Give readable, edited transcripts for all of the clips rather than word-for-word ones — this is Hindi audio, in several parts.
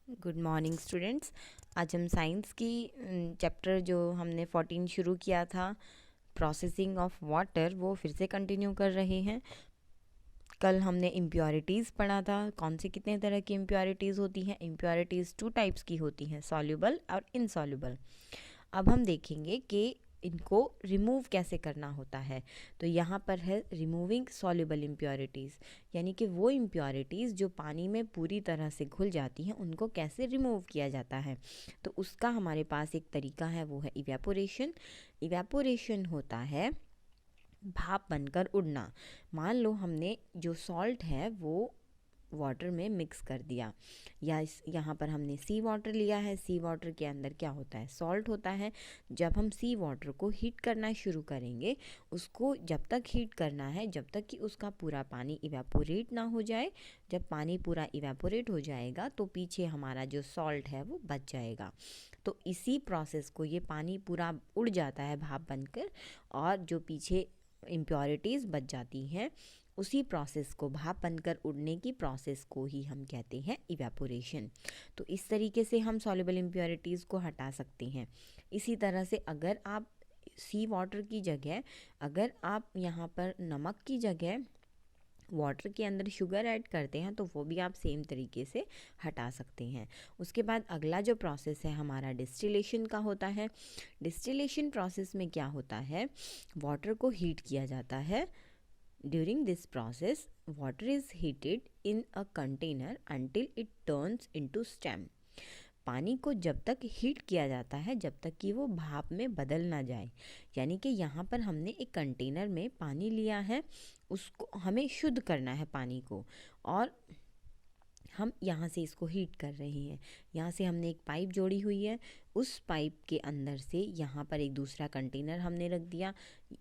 Good morning students. आज हम साइंस की चैप्टर जो हमने 14 शुरू किया था, प्रोसेसिंग ऑफ वाटर, वो फिर से कंटिन्यू कर रहे हैं। कल हमने इम्प्योरिटीज़ पढ़ा था। कौन सी कितने तरह की इम्प्योरिटीज़ होती हैं? इम्प्योरिटीज़ 2 टाइप्स की होती हैं, सॉल्युबल और इनसॉल्युबल। अब हम देखेंगे कि इनको रिमूव कैसे करना होता है। तो यहाँ पर है रिमूविंग सॉल्युबल इम्प्योरिटीज़, यानी कि वो इम्प्योरिटीज़ जो पानी में पूरी तरह से घुल जाती हैं, उनको कैसे रिमूव किया जाता है। तो उसका हमारे पास एक तरीका है, वो है इवेपोरेशन। इवेपोरेशन होता है भाप बनकर उड़ना। मान लो हमने जो सॉल्ट है वो वाटर में मिक्स कर दिया, या यहाँ पर हमने सी वाटर लिया है। सी वाटर के अंदर क्या होता है? सॉल्ट होता है। जब हम सी वाटर को हीट करना शुरू करेंगे, उसको जब तक हीट करना है जब तक कि उसका पूरा पानी इवेपोरेट ना हो जाए। जब पानी पूरा इवेपोरेट हो जाएगा तो पीछे हमारा जो सॉल्ट है वो बच जाएगा। तो इसी प्रोसेस को, ये पानी पूरा उड़ जाता है भाप बनकर, और जो पीछे इम्प्योरिटीज़ बच जाती हैं, उसी प्रोसेस को, भाप बनकर उड़ने की प्रोसेस को ही हम कहते हैं इवेपोरेशन। तो इस तरीके से हम सॉल्युबल इम्प्योरिटीज़ को हटा सकते हैं। इसी तरह से अगर आप सी वाटर की जगह, अगर आप यहाँ पर नमक की जगह वाटर के अंदर शुगर ऐड करते हैं, तो वो भी आप सेम तरीके से हटा सकते हैं। उसके बाद अगला जो प्रोसेस है हमारा डिस्टिलेशन का होता है। डिस्टिलेशन प्रोसेस में क्या होता है? वाटर को हीट किया जाता है। During this process, water is heated in a container until it turns into steam. पानी को जब तक हीट किया जाता है, जब तक कि वो भाप में बदल ना जाए। यानी कि यहाँ पर हमने एक कंटेनर में पानी लिया है, उसको हमें शुद्ध करना है पानी को, और हम यहाँ से इसको हीट कर रहे हैं। यहाँ से हमने एक पाइप जोड़ी हुई है, उस पाइप के अंदर से यहाँ पर एक दूसरा कंटेनर हमने रख दिया।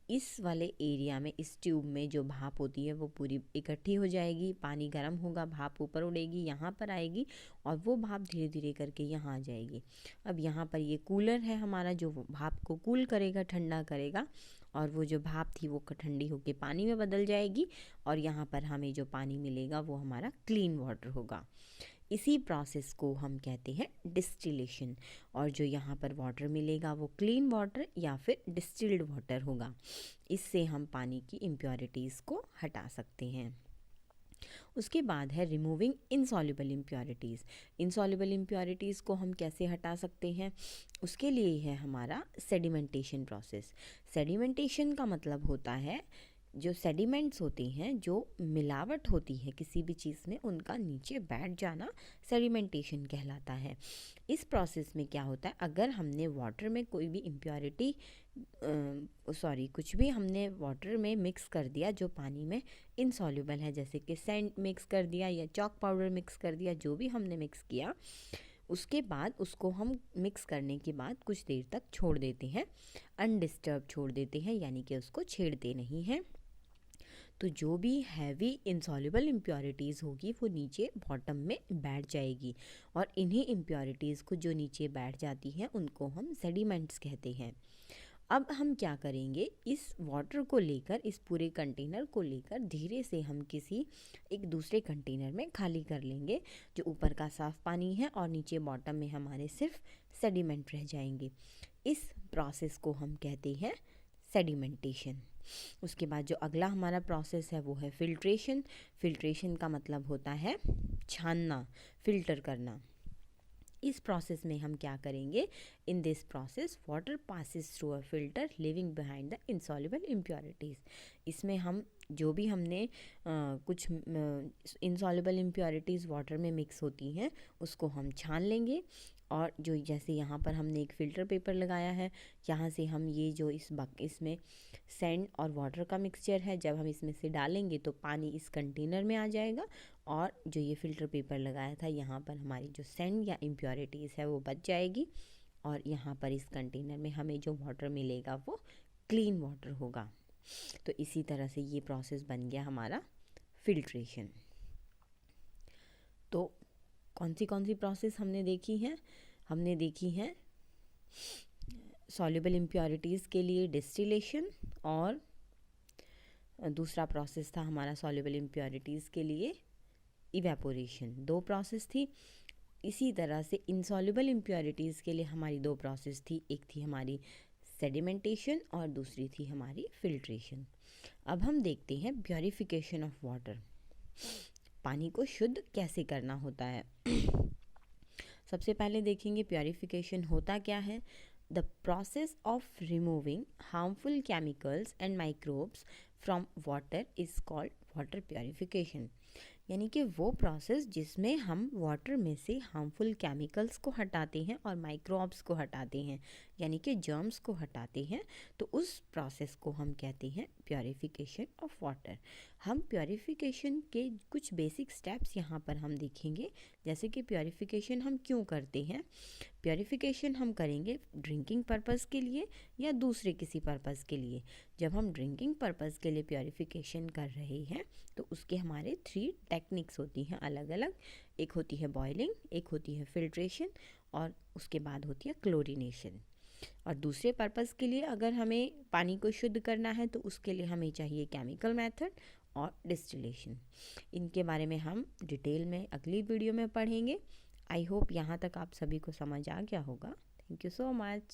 इस वाले एरिया में, इस ट्यूब में जो भाप होती है वो पूरी इकट्ठी हो जाएगी। पानी गर्म होगा, भाप ऊपर उड़ेगी, यहाँ पर आएगी, और वो भाप धीरे धीरे करके यहाँ आ जाएगी। अब यहाँ पर ये कूलर है हमारा, जो भाप को कूल करेगा, ठंडा करेगा, और वो जो भाप थी वो ठंडी होकर पानी में बदल जाएगी, और यहाँ पर हमें जो पानी मिलेगा वो हमारा क्लीन वाटर होगा। इसी प्रोसेस को हम कहते हैं डिस्टिलेशन। और जो यहाँ पर वाटर मिलेगा वो क्लीन वाटर या फिर डिस्टिल्ड वाटर होगा। इससे हम पानी की इम्प्योरिटीज़ को हटा सकते हैं। उसके बाद है removing insoluble impurities. Insoluble impurities को हम कैसे हटा सकते हैं? उसके लिए है हमारा सेडिमेंटेशन प्रोसेस। सेडिमेंटेशन का मतलब होता है, जो सेडिमेंट्स होते हैं, जो मिलावट होती है किसी भी चीज़ में, उनका नीचे बैठ जाना सेडिमेंटेशन कहलाता है। इस प्रोसेस में क्या होता है? अगर हमने वाटर में कोई भी इम्प्योरिटी, कुछ भी हमने वाटर में मिक्स कर दिया जो पानी में इनसॉल्युबल है, जैसे कि सैंड मिक्स कर दिया या चॉक पाउडर मिक्स कर दिया, जो भी हमने मिक्स किया, उसके बाद उसको हम मिक्स करने के बाद कुछ देर तक छोड़ देते हैं, अनडिस्टर्ब छोड़ देते हैं, यानी कि उसको छेड़ते नहीं हैं। तो जो भी हैवी इनसॉल्युबल इम्प्योरिटीज़ होगी वो नीचे बॉटम में बैठ जाएगी, और इन्हीं इम्प्योरिटीज़ को जो नीचे बैठ जाती हैं उनको हम सेडिमेंट्स कहते हैं। अब हम क्या करेंगे? इस वाटर को लेकर, इस पूरे कंटेनर को लेकर धीरे से हम किसी एक दूसरे कंटेनर में खाली कर लेंगे, जो ऊपर का साफ़ पानी है और नीचे बॉटम में हमारे सिर्फ सेडिमेंट रह जाएंगे। इस प्रोसेस को हम कहते हैं सेडिमेंटेशन। उसके बाद जो अगला हमारा प्रोसेस है वो है फिल्ट्रेशन। फिल्ट्रेशन का मतलब होता है छानना, फिल्टर करना। इस प्रोसेस में हम क्या करेंगे? In this process water passes through a filter living behind the insoluble impurities. इसमें हम जो भी हमने कुछ इनसॉल्युबल इम्प्योरिटीज़ वाटर में मिक्स होती हैं उसको हम छान लेंगे, और जो जैसे यहाँ पर हमने एक फ़िल्टर पेपर लगाया है, यहाँ से हम ये जो इसमें सैंड और वाटर का मिक्सचर है, जब हम इसमें से डालेंगे तो पानी इस कंटेनर में आ जाएगा, और जो ये फ़िल्टर पेपर लगाया था यहाँ पर हमारी जो सैंड या इम्प्योरिटीज़ है वो बच जाएगी, और यहाँ पर इस कंटेनर में हमें जो वाटर मिलेगा वो क्लीन वाटर होगा। तो इसी तरह से ये प्रोसेस बन गया हमारा फिल्ट्रेशन। तो कौन सी प्रोसेस हमने देखी हैं? हमने देखी हैं सॉल्युबल इम्प्योरिटीज़ के लिए डिस्टिलेशन, और दूसरा प्रोसेस था हमारा सॉल्युबल इम्प्योरिटीज़ के लिए इवेपोरेशन। 2 प्रोसेस थी। इसी तरह से इनसॉल्युबल इम्प्योरिटीज़ के लिए हमारी दो प्रोसेस थी, एक थी हमारी सेडिमेंटेशन और दूसरी थी हमारी फिल्ट्रेशन। अब हम देखते हैं प्योरिफिकेशन ऑफ वाटर, पानी को शुद्ध कैसे करना होता है। सबसे पहले देखेंगे प्योरिफिकेशन होता क्या है। The process of removing harmful chemicals and microbes from water is called water purification. यानी कि वो प्रोसेस जिसमें हम वाटर में से हार्मफुल केमिकल्स को हटाते हैं और माइक्रोब्स को हटाते हैं, यानी कि जर्म्स को हटाते हैं, तो उस प्रोसेस को हम कहते हैं प्योरिफिकेशन ऑफ वाटर। हम प्योरिफिकेशन के कुछ बेसिक स्टेप्स यहाँ पर हम देखेंगे, जैसे कि प्योरिफिकेशन हम क्यों करते हैं। प्योरिफिकेशन हम करेंगे ड्रिंकिंग पर्पज़ के लिए या दूसरे किसी पर्पज़ के लिए। जब हम ड्रिंकिंग पर्पज़ के लिए प्योरिफिकेशन कर रहे हैं तो उसके हमारे 3 टेक्निक्स होती हैं अलग अलग। एक होती है बॉइलिंग, एक होती है फिल्ट्रेशन और उसके बाद होती है क्लोरीनेशन। और दूसरे पर्पज़ के लिए अगर हमें पानी को शुद्ध करना है तो उसके लिए हमें चाहिए केमिकल मेथड और डिस्टिलेशन। इनके बारे में हम डिटेल में अगली वीडियो में पढ़ेंगे। आई होप यहाँ तक आप सभी को समझ आ गया होगा। Thank you so much.